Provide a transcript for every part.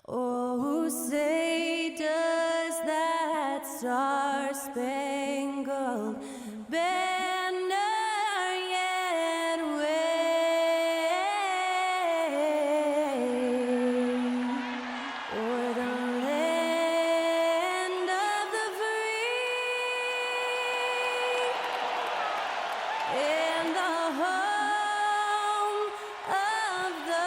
Oh, say does that star-spangled banner yet wave o'er the land of the free and the home of the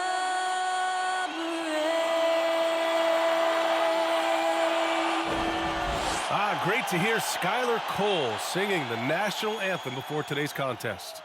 Great to hear Skylar Cole singing the national anthem before today's contest.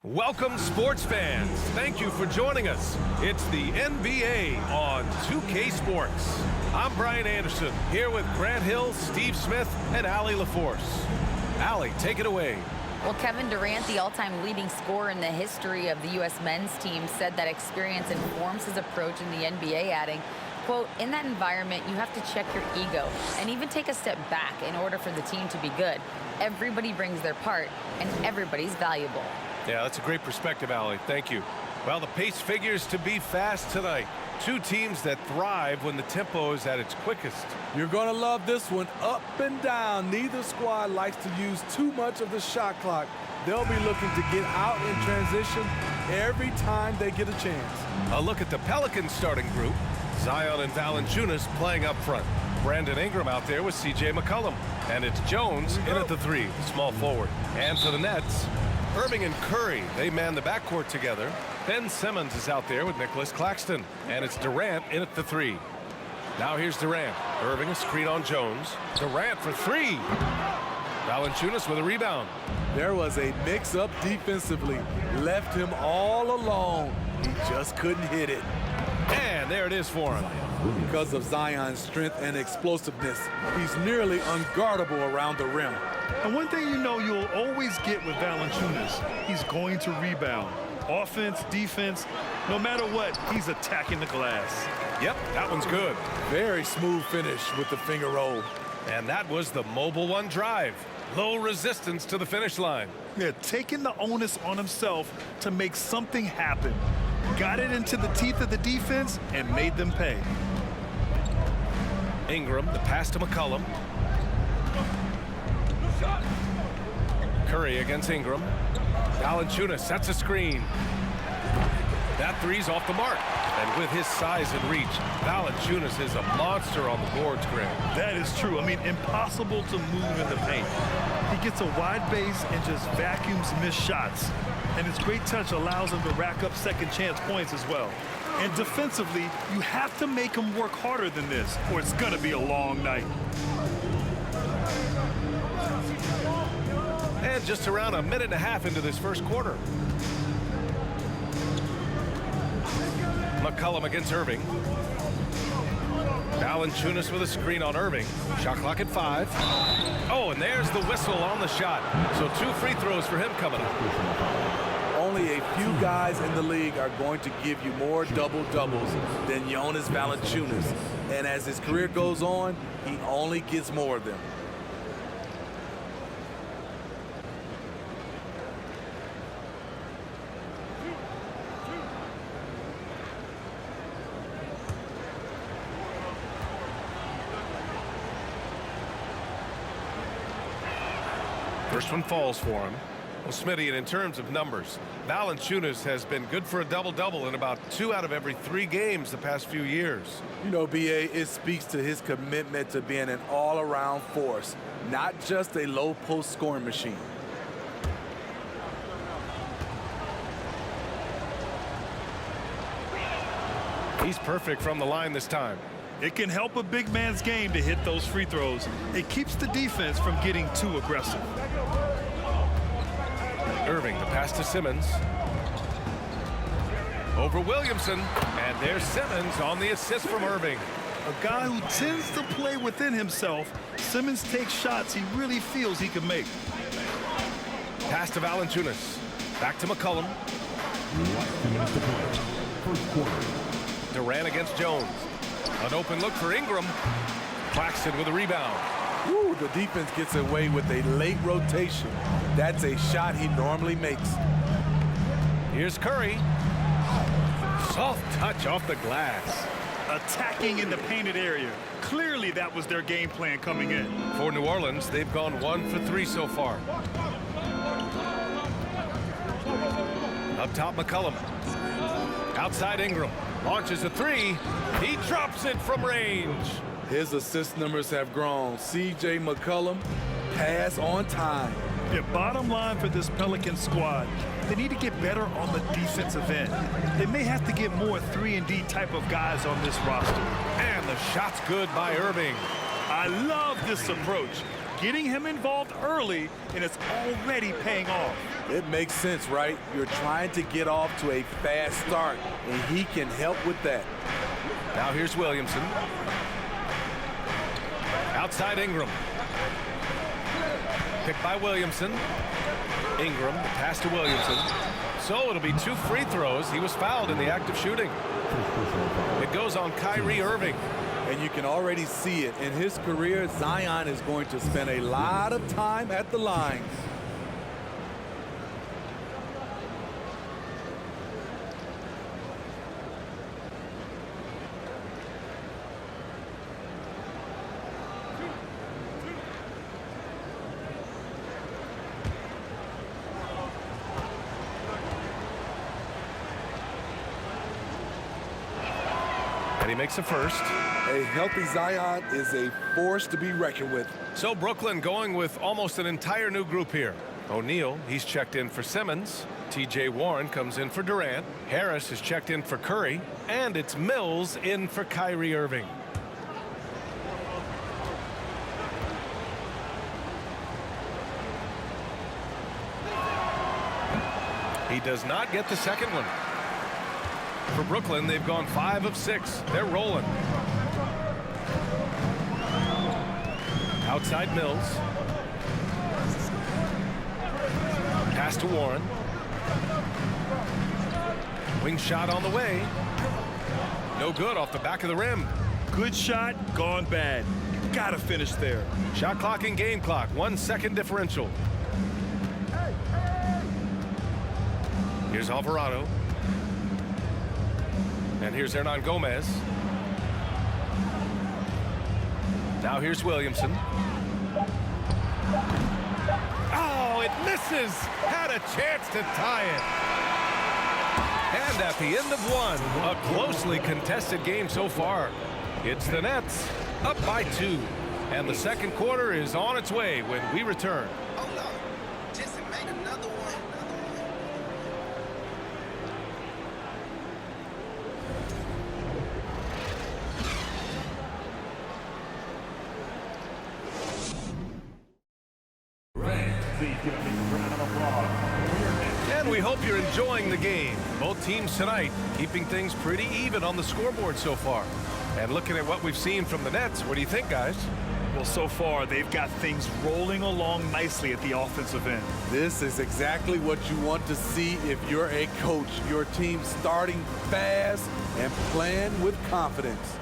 Welcome, sports fans. Thank you for joining us. It's the NBA on 2K Sports. I'm Brian Anderson, here with Grant Hill, Steve Smith, and Allie LaForce. Allie, take it away. Well, Kevin Durant, the all-time leading scorer in the history of the U.S. men's team, said that experience informs his approach in the NBA, adding, quote, in that environment, you have to check your ego and even take a step back in order for the team to be good. Everybody brings their part, and everybody's valuable. Yeah, that's a great perspective, Allie. Thank you. Well, the pace figures to be fast tonight. Two teams that thrive when the tempo is at its quickest. You're going to love this one, up and down. Neither squad likes to use too much of the shot clock. They'll be looking to get out in transition every time they get a chance. A look at the Pelicans starting group. Zion and Valanciunas playing up front. Brandon Ingram out there with C.J. McCollum. And it's Jones in at the three, small forward. And for the Nets, Irving and Curry, they man the backcourt together. Ben Simmons is out there with Nicholas Claxton. And it's Durant in at the three. Now here's Durant. Irving a screen on Jones. Durant for three. Valanciunas with a rebound. There was a mix-up defensively. Left him all alone. He just couldn't hit it. And there it is for him. Because of Zion's strength and explosiveness, he's nearly unguardable around the rim. And one thing you know you'll always get with Valanciunas, he's going to rebound. Offense, defense, no matter what, he's attacking the glass. Yep, that one's good. Very smooth finish with the finger roll. And that was the Mobile One drive. Low resistance to the finish line. Yeah, taking the onus on himself to make something happen. Got it into the teeth of the defense and made them pay. Ingram, the pass to McCollum. Curry against Ingram. Valanciunas sets a screen. That three's off the mark. And with his size and reach, Valanciunas is a monster on the boards, Grant. That is true. I mean, impossible to move in the paint. He gets a wide base and just vacuums missed shots. And his great touch allows him to rack up second chance points as well. And defensively, you have to make him work harder than this, or it's going to be a long night. And just around a minute and a half into this first quarter. McCollum against Irving. Valanciunas with a screen on Irving. Shot clock at 5. Oh, and there's the whistle on the shot. So 2 free throws for him coming up. Only a few guys in the league are going to give you more double-doubles than Jonas Valanciunas. And as his career goes on, he only gets more of them. First one falls for him. Well, Smitty, and in terms of numbers, Valanciunas has been good for a double-double in about 2 out of every 3 games the past few years. You know, B.A., it speaks to his commitment to being an all-around force, not just a low-post scoring machine. He's perfect from the line this time. It can help a big man's game to hit those free throws. It keeps the defense from getting too aggressive. Irving, the pass to Simmons. Over Williamson, and there's Simmons on the assist from Irving. A guy who tends to play within himself, Simmons takes shots he really feels he can make. Pass to Valanciunas. Back to McCollum. Durant against Jones. An open look for Ingram. Claxton with a rebound. Woo, the defense gets away with a late rotation. That's a shot he normally makes. Here's Curry. Soft touch off the glass. Attacking in the painted area. Clearly that was their game plan coming in. For New Orleans, they've gone 1 for 3 so far. Up top, McCollum. Outside Ingram. Launches a three. He drops it from range. His assist numbers have grown. C.J. McCollum, pass on time. The bottom line for this Pelicans squad, they need to get better on the defensive end. They may have to get more 3-and-D type of guys on this roster. And the shot's good by Irving. I love this approach. Getting him involved early, and it's already paying off. It makes sense, right? You're trying to get off to a fast start, and he can help with that. Now here's Williamson. Outside Ingram. Picked by Williamson. Ingram, the pass to Williamson. So it'll be 2 free throws. He was fouled in the act of shooting. It goes on Kyrie Irving. And you can already see it. In his career, Zion is going to spend a lot of time at the line. And he makes a first. A healthy Zion is a force to be reckoned with. So Brooklyn going with almost an entire new group here. O'Neal, he's checked in for Simmons. T.J. Warren comes in for Durant. Harris is checked in for Curry. And it's Mills in for Kyrie Irving. He does not get the second one. For Brooklyn, they've gone 5 of 6. They're rolling. Outside Mills. Pass to Warren. Wing shot on the way. No good off the back of the rim. Good shot, gone bad. Gotta finish there. Shot clock and game clock. 1 second differential. Here's Alvarado. And here's Hernan Gomez. Now here's Williamson. Oh, it misses. Had a chance to tie it. And at the end of one, a closely contested game so far. It's the Nets up by 2. And the second quarter is on its way when we return. Oh no, just made another one. And we hope you're enjoying the game. Both teams tonight keeping things pretty even on the scoreboard so far. And looking at what we've seen from the Nets, what do you think, guys? Well, so far, they've got things rolling along nicely at the offensive end. This is exactly what you want to see if you're a coach. Your team starting fast and playing with confidence.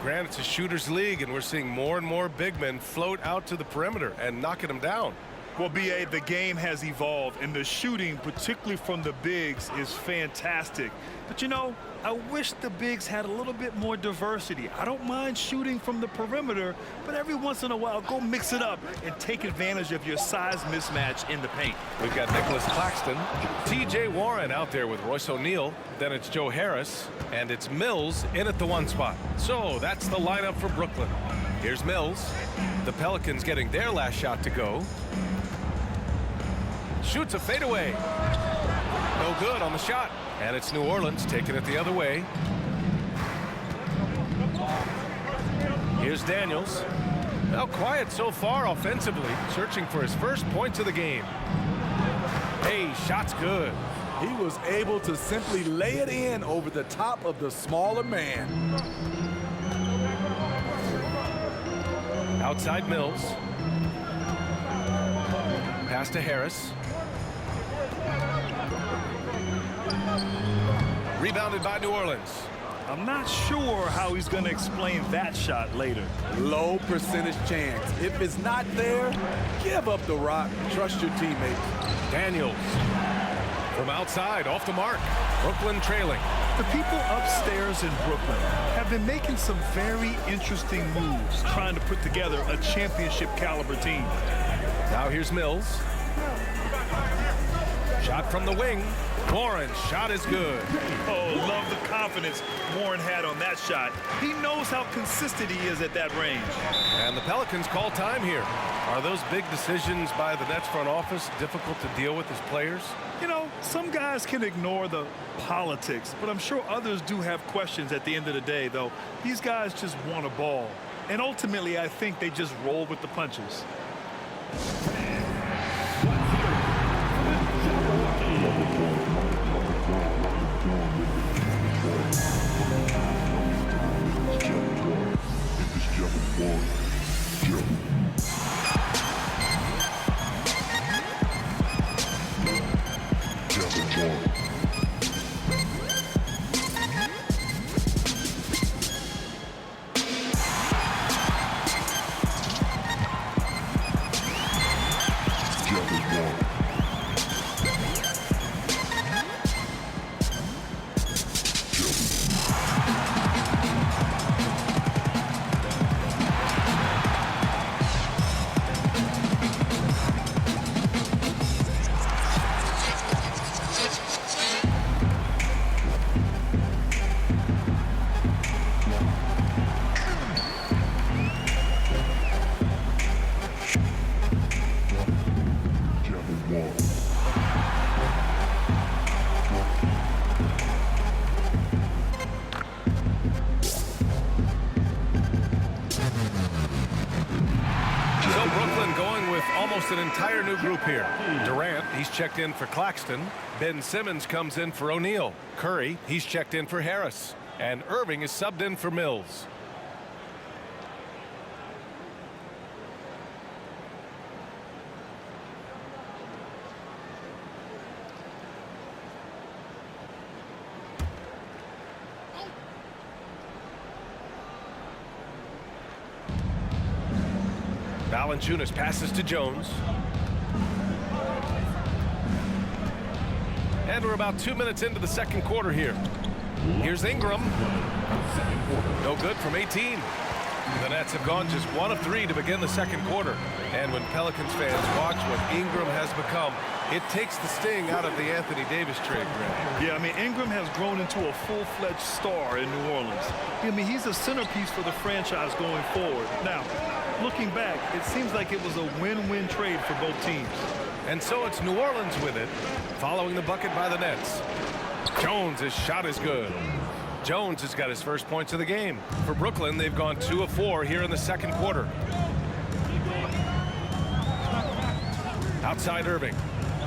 Grant, it's a shooter's league, and we're seeing more and more big men float out to the perimeter and knocking them down. Well, B.A., the game has evolved, and the shooting, particularly from the bigs, is fantastic. But, you know, I wish the bigs had a little bit more diversity. I don't mind shooting from the perimeter, but every once in a while, go mix it up and take advantage of your size mismatch in the paint. We've got Nicholas Claxton, T.J. Warren out there with Royce O'Neal. Then it's Joe Harris, and it's Mills in at the 1 spot. So that's the lineup for Brooklyn. Here's Mills. The Pelicans getting their last shot to go. Shoots a fadeaway. No good on the shot. And it's New Orleans taking it the other way. Here's Daniels. Well, quiet so far offensively, searching for his first points of the game. Hey, shot's good. He was able to simply lay it in over the top of the smaller man. Outside Mills. Pass to Harris. Rebounded by New Orleans. I'm not sure how he's going to explain that shot later. Low percentage chance. If it's not there, give up the rock. Trust your teammates. Daniels. From outside, off the mark. Brooklyn trailing. The people upstairs in Brooklyn have been making some very interesting moves trying to put together a championship caliber team. Now here's Mills. Shot from the wing. Warren's shot is good. Oh, love the confidence Warren had on that shot. He knows how consistent he is at that range. And the Pelicans call time here. Are those big decisions by the Nets front office difficult to deal with as players? You know, some guys can ignore the politics, but I'm sure others do have questions at the end of the day, though. These guys just want a ball. And ultimately, I think they just roll with the punches. An entire new group here. Durant, he's checked in for Claxton. Ben Simmons comes in for O'Neal. Curry, he's checked in for Harris. And Irving is subbed in for Mills. Valanciunas passes to Jones. And we're about 2 minutes into the second quarter here. Here's Ingram. No good from 18. The Nets have gone just 1 of 3 to begin the second quarter. And when Pelicans fans watch what Ingram has become, it takes the sting out of the Anthony Davis trade, Grant. Yeah, I mean, Ingram has grown into a full-fledged star in New Orleans. I mean, he's a centerpiece for the franchise going forward. Now, looking back, it seems like it was a win-win trade for both teams. And so it's New Orleans with it, following the bucket by the Nets. Jones' shot is good. Jones has got his first points of the game. For Brooklyn, they've gone 2 of 4 here in the second quarter. Outside Irving.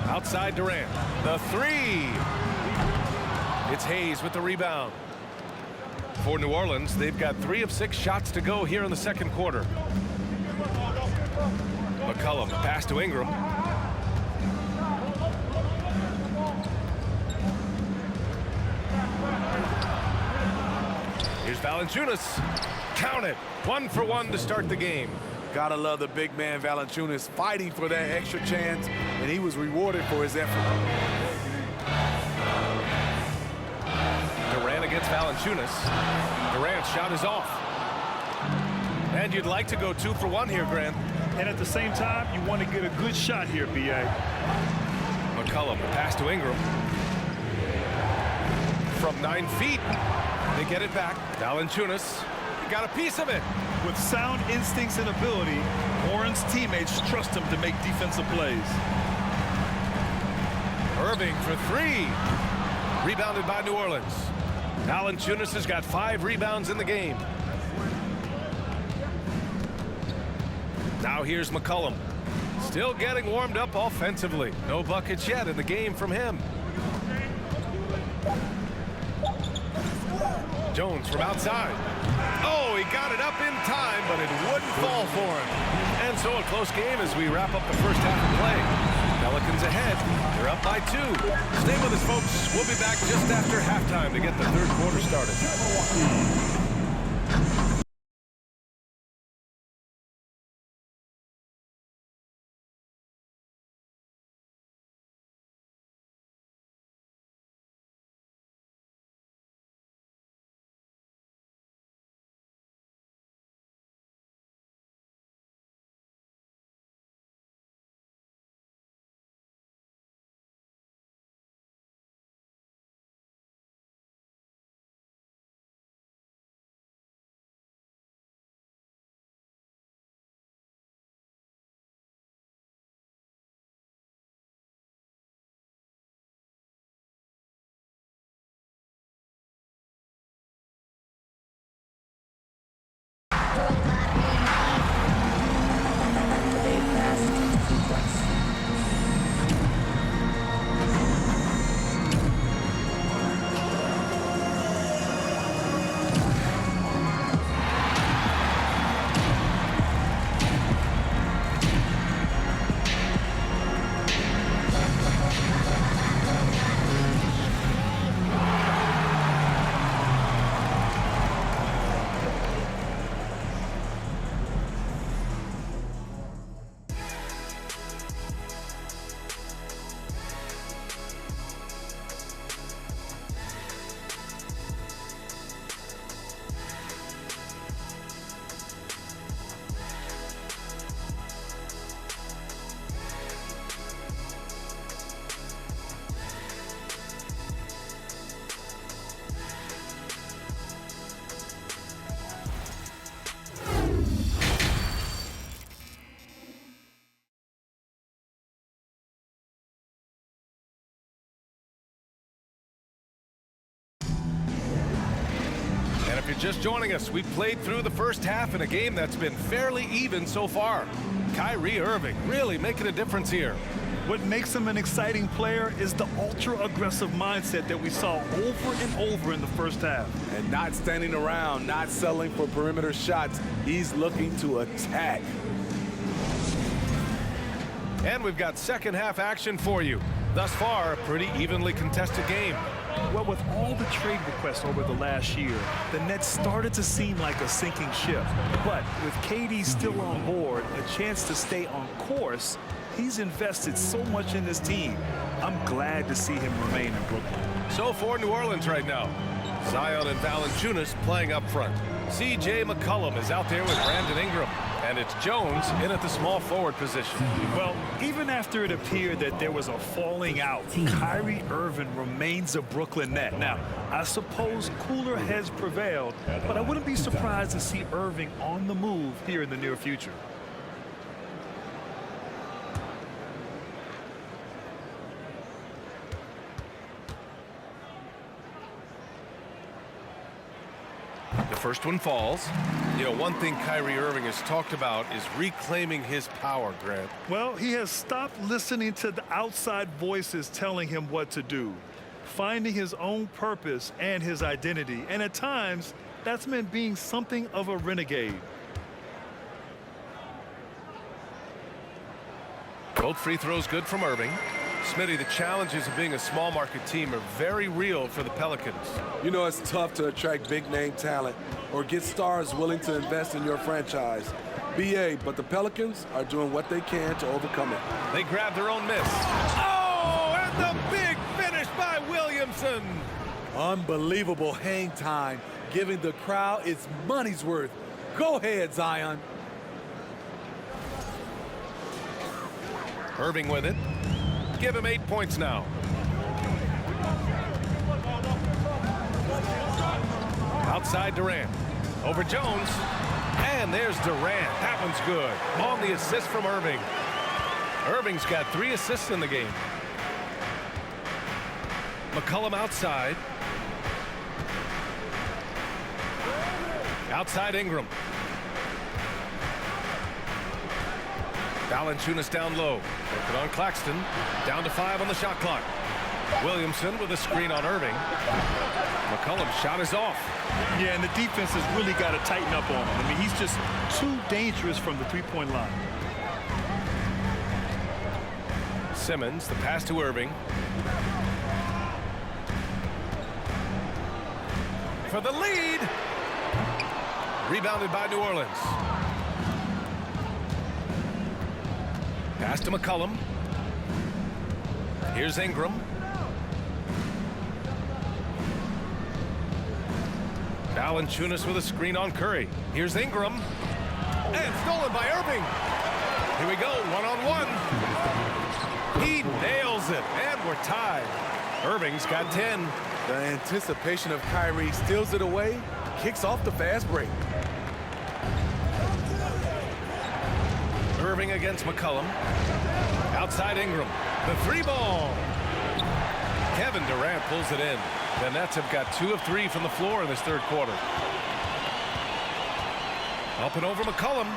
Outside Durant. The three. It's Hayes with the rebound. For New Orleans, they've got 3 of 6 shots to go here in the second quarter. McCollum, pass to Ingram. Here's Valanciunas. Count it. 1 for 1 to start the game. Gotta love the big man Valanciunas fighting for that extra chance, and he was rewarded for his effort. Durant against Valanciunas. Durant's shot is off. And you'd like to go 2 for 1 here, Grant. And at the same time, you want to get a good shot here, B.A. McCollum, pass to Ingram. From 9 feet, they get it back. Valanciunas got a piece of it. With sound instincts and ability, Warren's teammates trust him to make defensive plays. Irving for 3. Rebounded by New Orleans. Valanciunas has got 5 rebounds in the game. Now here's McCollum. Still getting warmed up offensively. No buckets yet in the game from him. Jones from outside. Oh, he got it up in time, but it wouldn't fall for him. And so a close game as we wrap up the first half of play. Pelicans ahead. They're up by 2. Stay with us, folks. We'll be back just after halftime to get the third quarter started. If you're just joining us, we've played through the first half in a game that's been fairly even so far. Kyrie Irving really making a difference here. What makes him an exciting player is the ultra-aggressive mindset that we saw over and over in the first half. And not standing around, not settling for perimeter shots. He's looking to attack. And we've got second half action for you. Thus far, a pretty evenly contested game. Well, with all the trade requests over the last year, the Nets started to seem like a sinking ship. But with KD still on board, a chance to stay on course, he's invested so much in this team. I'm glad to see him remain in Brooklyn. So for New Orleans right now, Zion and Valanciunas playing up front. CJ McCollum is out there with Brandon Ingram. And it's Jones in at the small forward position. Well, even after it appeared that there was a falling out, Kyrie Irving remains a Brooklyn Net. Now, I suppose cooler heads prevailed, but I wouldn't be surprised to see Irving on the move here in the near future. The first one falls. You know, one thing Kyrie Irving has talked about is reclaiming his power, Grant. Well, he has stopped listening to the outside voices telling him what to do, finding his own purpose and his identity. And at times, that's meant being something of a renegade. Both free throws good from Irving. Smitty, the challenges of being a small market team are very real for the Pelicans. You know, it's tough to attract big name talent or get stars willing to invest in your franchise. BA, but the Pelicans are doing what they can to overcome it. They grab their own miss. Oh, and the big finish by Williamson. Unbelievable hang time, giving the crowd its money's worth. Go ahead, Zion. Irving with it. Give him 8 points now. Outside Durant. Over Jones. And there's Durant. That one's good. On the assist from Irving. Irving's got 3 assists in the game. McCollum outside. Outside Ingram. Valanciunas down low. Working on Claxton. Down to 5 on the shot clock. Williamson with a screen on Irving. McCollum's shot is off. Yeah, and the defense has really got to tighten up on him. I mean, he's just too dangerous from the three-point line. Simmons, the pass to Irving. For the lead. Rebounded by New Orleans. Pass to McCollum. Here's Ingram. Valanciunas with a screen on Curry. Here's Ingram. And stolen by Irving. Here we go, one-on-one. He nails it, and we're tied. Irving's got 10. The anticipation of Kyrie steals it away, kicks off the fast break. Irving against McCollum. Outside Ingram. The 3-ball. Kevin Durant pulls it in. The Nets have got 2 of 3 from the floor in this third quarter. Up and over McCollum.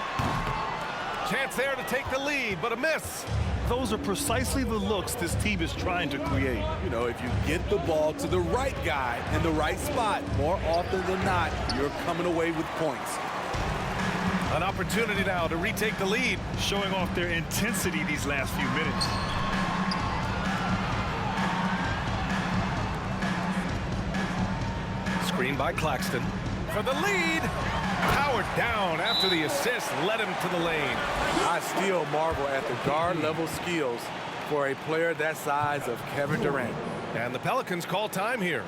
Chance there to take the lead, but a miss. Those are precisely the looks this team is trying to create. You know, if you get the ball to the right guy in the right spot, more often than not, you're coming away with points. An opportunity now to retake the lead. Showing off their intensity these last few minutes. Screen by Claxton. For the lead. Powered down after the assist led him to the lane. I still marvel at the guard level skills for a player that size of Kevin Durant. And the Pelicans call time here.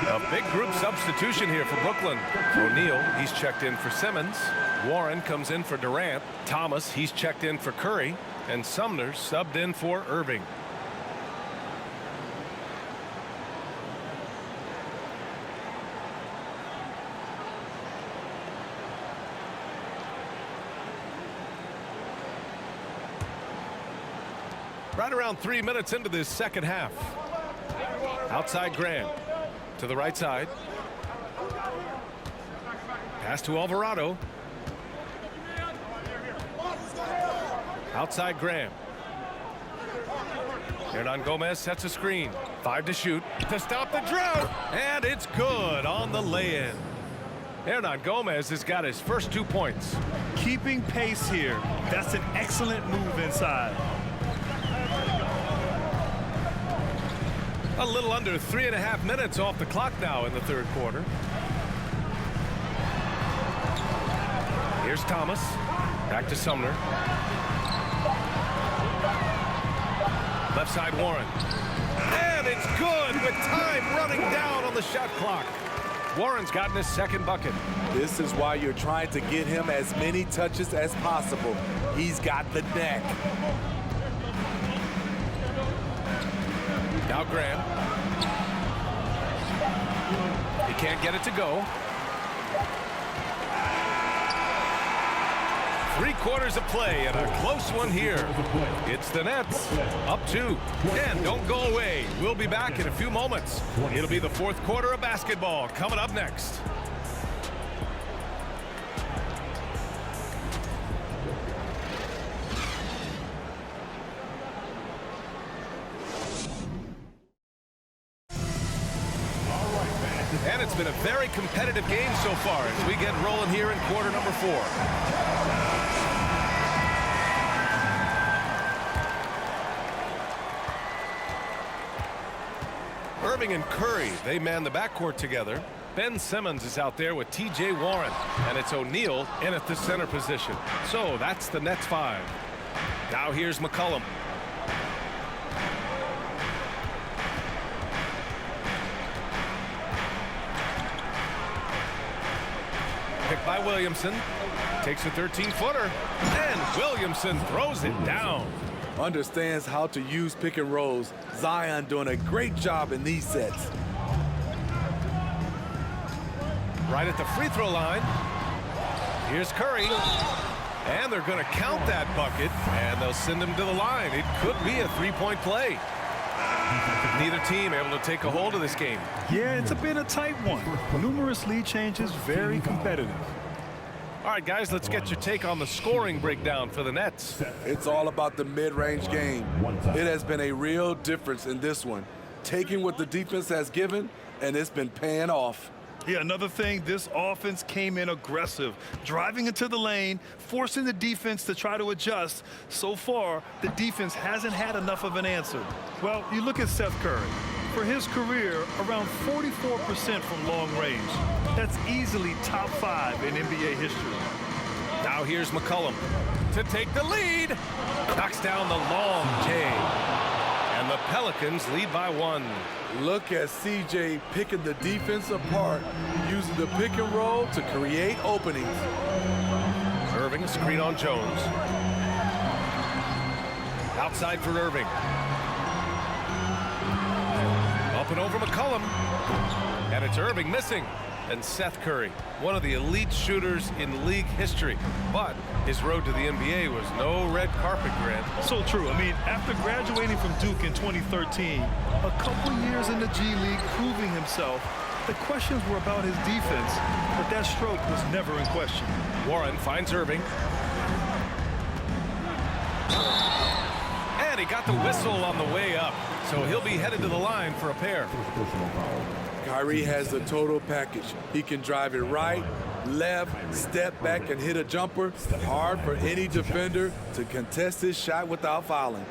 A big group substitution here for Brooklyn. O'Neal, he's checked in for Simmons. Warren comes in for Durant. Thomas, he's checked in for Curry. And Sumner subbed in for Irving. Right around 3 minutes into this second half. Outside Grant. To the right side. Pass to Alvarado. Outside Graham. Hernangomez sets a screen. 5 to shoot to stop the drought. And it's good on the lay-in. Hernangomez has got his first 2 points. Keeping pace here. That's an excellent move inside. A little under 3.5 minutes off the clock now in the third quarter. Here's Thomas. Back to Sumner. Left side Warren. And it's good with time running down on the shot clock. Warren's gotten his second bucket. This is why you're trying to get him as many touches as possible. He's got the neck. Now Graham. He can't get it to go. 3/4 of play and a close one here. It's the Nets up 2. And don't go away. We'll be back in a few moments. It'll be the fourth quarter of basketball coming up next. it's been a very competitive game so far as we get rolling here in quarter number 4. Irving and Curry, they man the backcourt together. Ben Simmons is out there with T.J. Warren, and it's O'Neal in at the center position. So that's the Nets 5. Now here's McCollum. Picked by Williamson. Takes a 13-footer, and Williamson throws it down. Understands how to use pick and rolls. Zion doing a great job in these sets. Right at the free throw line. Here's Curry. And they're going to count that bucket, and they'll send him to the line. It could be a three-point play. Neither team able to take a hold of this game. Yeah, it's been a tight one. Numerous lead changes, very competitive. All right, guys, let's get your take on the scoring breakdown for the Nets. It's all about the mid-range game. It has been a real difference in this one. Taking what the defense has given, and it's been paying off. Yeah, another thing, this offense came in aggressive, driving into the lane, forcing the defense to try to adjust. So far, the defense hasn't had enough of an answer. Well, you look at Seth Curry. For his career, around 44% from long range. That's easily top 5 in NBA history. Now here's McCollum to take the lead. Knocks down the long J. And the Pelicans lead by 1. Look at CJ picking the defense apart, using the pick and roll to create openings. Irving, screen on Jones. Outside for Irving. Up and over McCollum. And it's Irving missing. And Seth Curry, one of the elite shooters in league history. But his road to the NBA was no red carpet, Grant. So true. I mean, after graduating from Duke in 2013, a couple years in the G League proving himself, the questions were about his defense, but that stroke was never in question. Warren finds Irving. And he got the whistle on the way up. So he'll be headed to the line for a pair. Kyrie has the total package. He can drive it right, left, step back, and hit a jumper. Hard for any defender to contest his shot without fouling.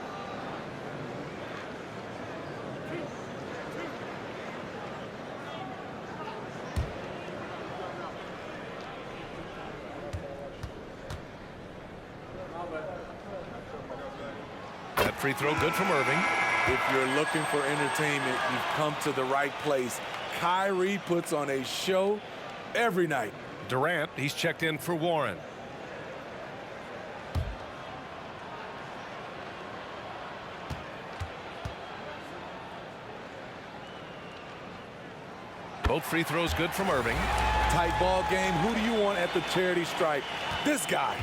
That free throw good from Irving. If you're looking for entertainment, you've come to the right place. Kyrie puts on a show every night. Durant, he's checked in for Warren. Both free throws good from Irving. Tight ball game. Who do you want at the charity stripe? This guy.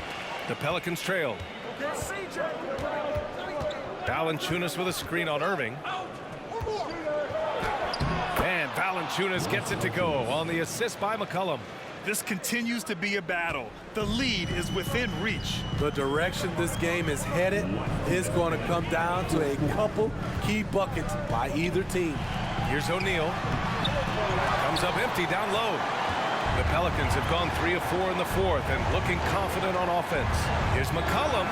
The Pelicans trail. Valanciunas with a screen on Irving. And Valanciunas gets it to go on the assist by McCollum. This continues to be a battle. The lead is within reach. The direction this game is headed is going to come down to a couple key buckets by either team. Here's O'Neal. Comes up empty down low. The Pelicans have gone 3 of 4 in the fourth and looking confident on offense. Here's McCollum.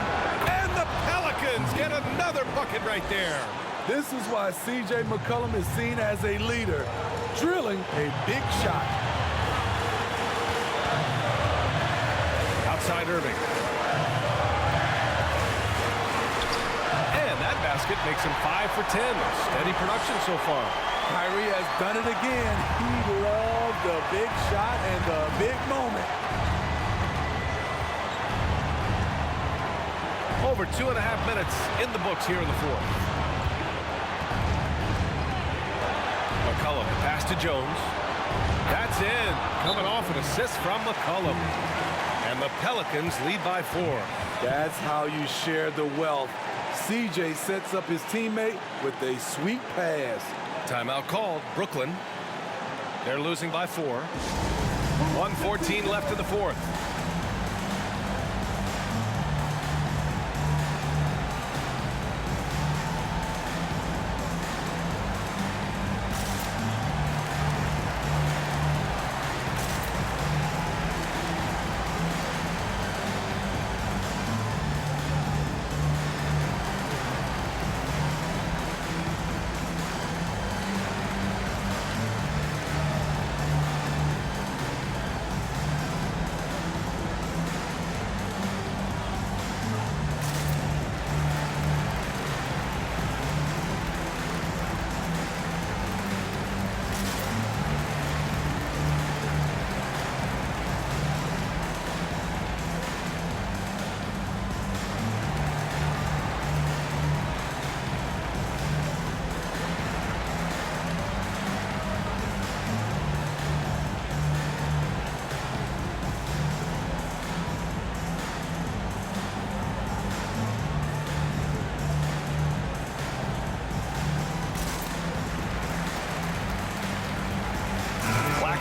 And the Pelicans get another bucket right there. This is why C.J. McCollum is seen as a leader, drilling a big shot. Outside Irving. And that basket makes him 5 for 10. Steady production so far. Kyrie has done it again. He loved the big shot and the big moment. Over 2.5 minutes in the books here in the fourth. McCollum, pass to Jones. That's in. Coming off an assist from McCollum. And the Pelicans lead by 4. That's how you share the wealth. CJ sets up his teammate with a sweet pass. Timeout called. Brooklyn. They're losing by 4. 1:14 left in the fourth.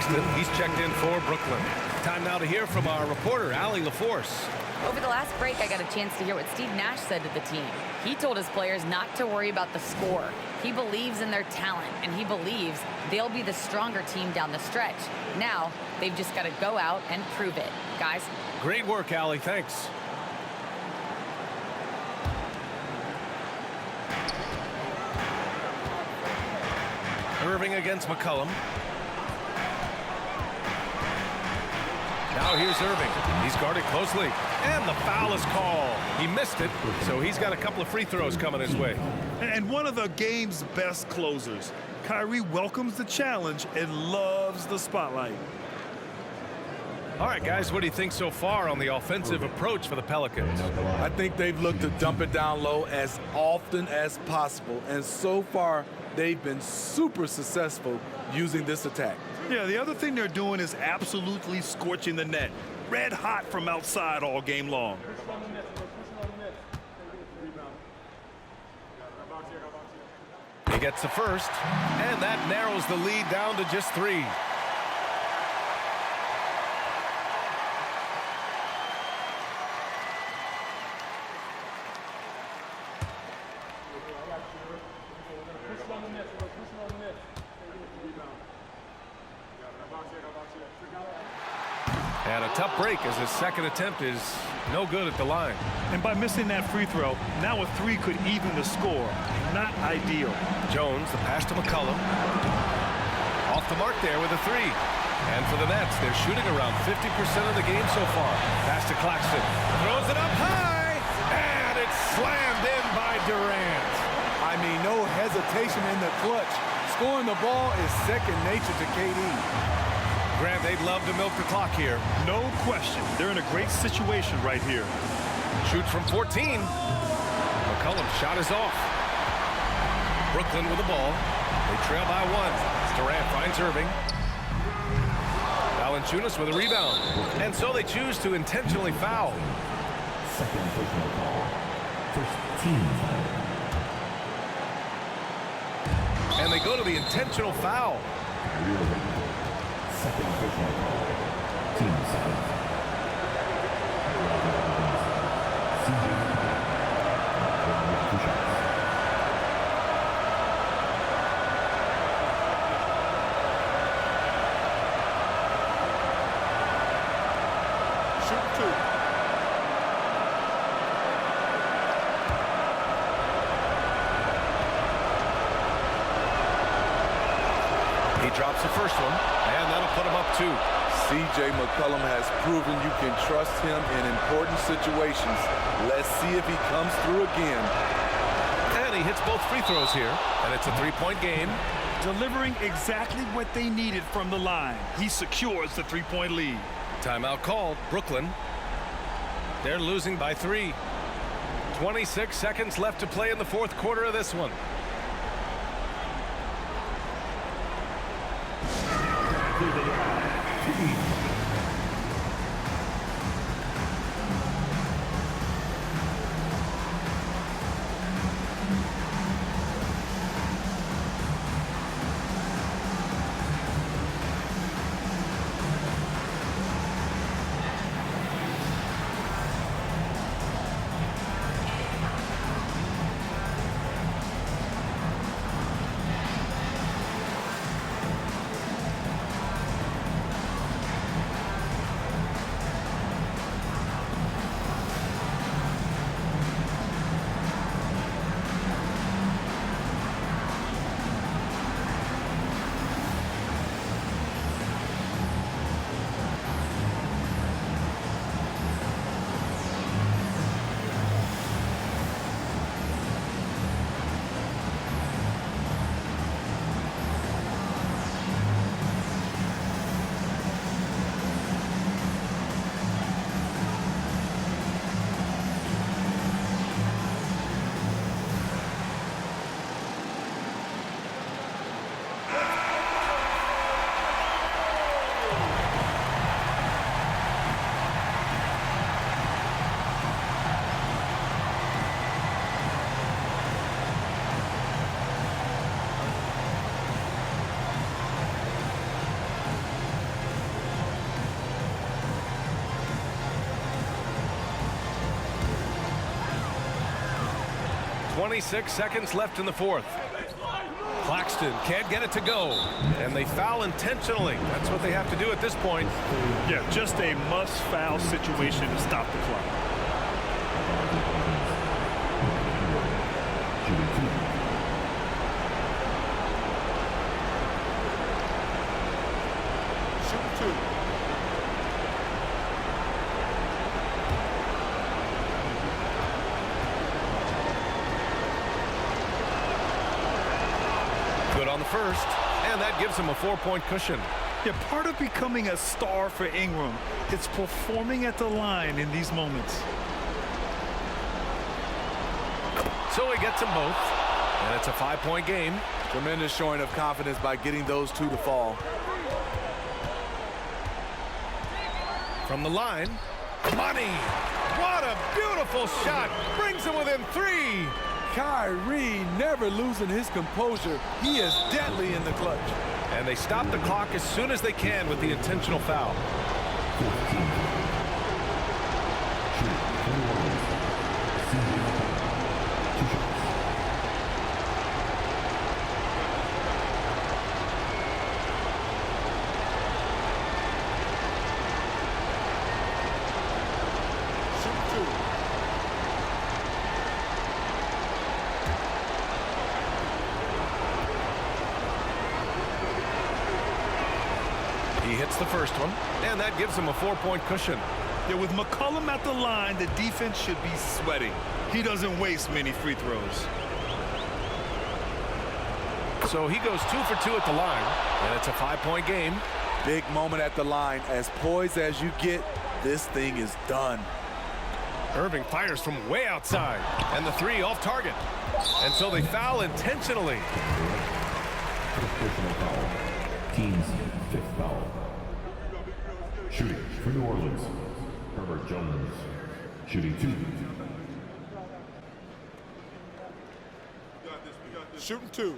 Boston. He's checked in for Brooklyn. Time now to hear from our reporter, Allie LaForce. Over the last break, I got a chance to hear what Steve Nash said to the team. He told his players not to worry about the score. He believes in their talent, and he believes they'll be the stronger team down the stretch. Now, they've just got to go out and prove it. Guys. Great work, Allie. Thanks. Irving against McCollum. Now here's Irving. He's guarded closely. And the foul is called. He missed it, so he's got a couple of free throws coming his way. And one of the game's best closers. Kyrie welcomes the challenge and loves the spotlight. All right, guys, what do you think so far on the offensive approach for the Pelicans? I think they've looked to dump it down low as often as possible, and so far they've been super successful using this attack. Yeah, the other thing they're doing is absolutely scorching the net. Red hot from outside all game long. He gets the first, and that narrows the lead down to just 3. And a tough break as his second attempt is no good at the line. And by missing that free throw, now a 3 could even the score. Not ideal. Jones, the pass to McCollum. Off the mark there with a 3. And for the Nets, they're shooting around 50% of the game so far. Pass to Claxton. Throws it up high. And it's slammed in by Durant. I mean, no hesitation in the clutch. Scoring the ball is second nature to KD. Grant, they'd love to milk the clock here. No question. They're in a great situation right here. Shoots from 14. McCollum's shot is off. Brooklyn with the ball. They trail by 1. Durant finds Irving. Valanciunas with a rebound. And so they choose to intentionally foul. Second personal call. First team foul. And they go to the intentional foul. Second personal call. Team foul. He drops the first one, and that'll put him up 2. C.J. McCollum has proven you can trust him in important situations. Let's see if he comes through again. And he hits both free throws here, and it's a 3-point game. Delivering exactly what they needed from the line. He secures the 3-point lead. Timeout called. Brooklyn. They're losing by 3. 26 seconds left to play in the fourth quarter of this one. 26 seconds left in the fourth. Claxton can't get it to go, and they foul intentionally. That's what they have to do at this point. Yeah, just a must-foul situation to stop the clock. Shooting 2. Good on the first, and that gives him a 4-point cushion. Yeah, part of becoming a star for Ingram, it's performing at the line in these moments. So he gets them both, and it's a 5-point game. Tremendous showing of confidence by getting those two to fall. From the line, money! What a beautiful shot! Brings him within 3. Kyrie never losing his composure. He is deadly in the clutch. And they stop the clock as soon as they can with the intentional foul. 14. Shooting 21. Senior. 2 shots. He hits the first one, and that gives him a 4-point cushion. Yeah, with McCollum at the line, the defense should be sweating. He doesn't waste many free throws. So he goes 2 for 2 at the line, and it's a 5-point game. Big moment at the line. As poised as you get, this thing is done. Irving fires from way outside, and the 3 off target. And so they foul intentionally. First personal foul. Team's 5th foul. Shooting for New Orleans. Herbert Jones. Shooting 2. Shooting 2.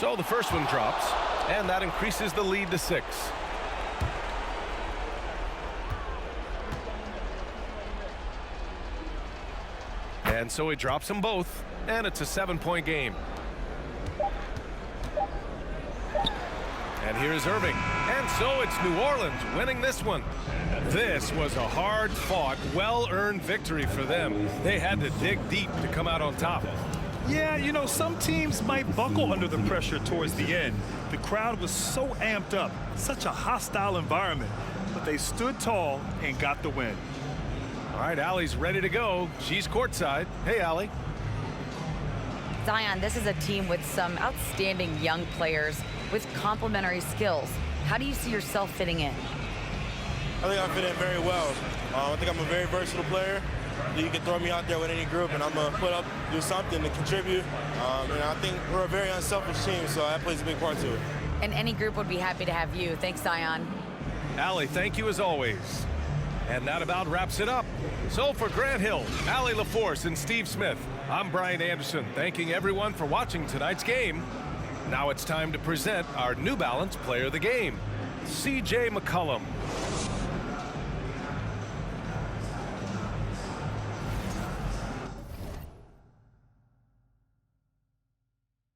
So the first one drops, and that increases the lead to 6. And so he drops them both, and it's a 7-point game. And here's Irving. And so it's New Orleans winning this one. This was a hard-fought, well-earned victory for them. They had to dig deep to come out on top. Yeah, you know, some teams might buckle under the pressure towards the end. The crowd was so amped up, such a hostile environment, but they stood tall and got the win. All right, Allie's ready to go. She's courtside. Hey, Allie. Zion, this is a team with some outstanding young players with complementary skills. How do you see yourself fitting in? I think I fit in very well. I think I'm a very versatile player. You can throw me out there with any group, and I'm going to put up, do something to contribute. And I think we're a very unselfish team, so that plays a big part to it. And any group would be happy to have you. Thanks, Zion. Allie, thank you as always. And that about wraps it up. So for Grant Hill, Allie LaForce, and Steve Smith, I'm Brian Anderson, thanking everyone for watching tonight's game. Now it's time to present our New Balance Player of the Game, C.J. McCollum.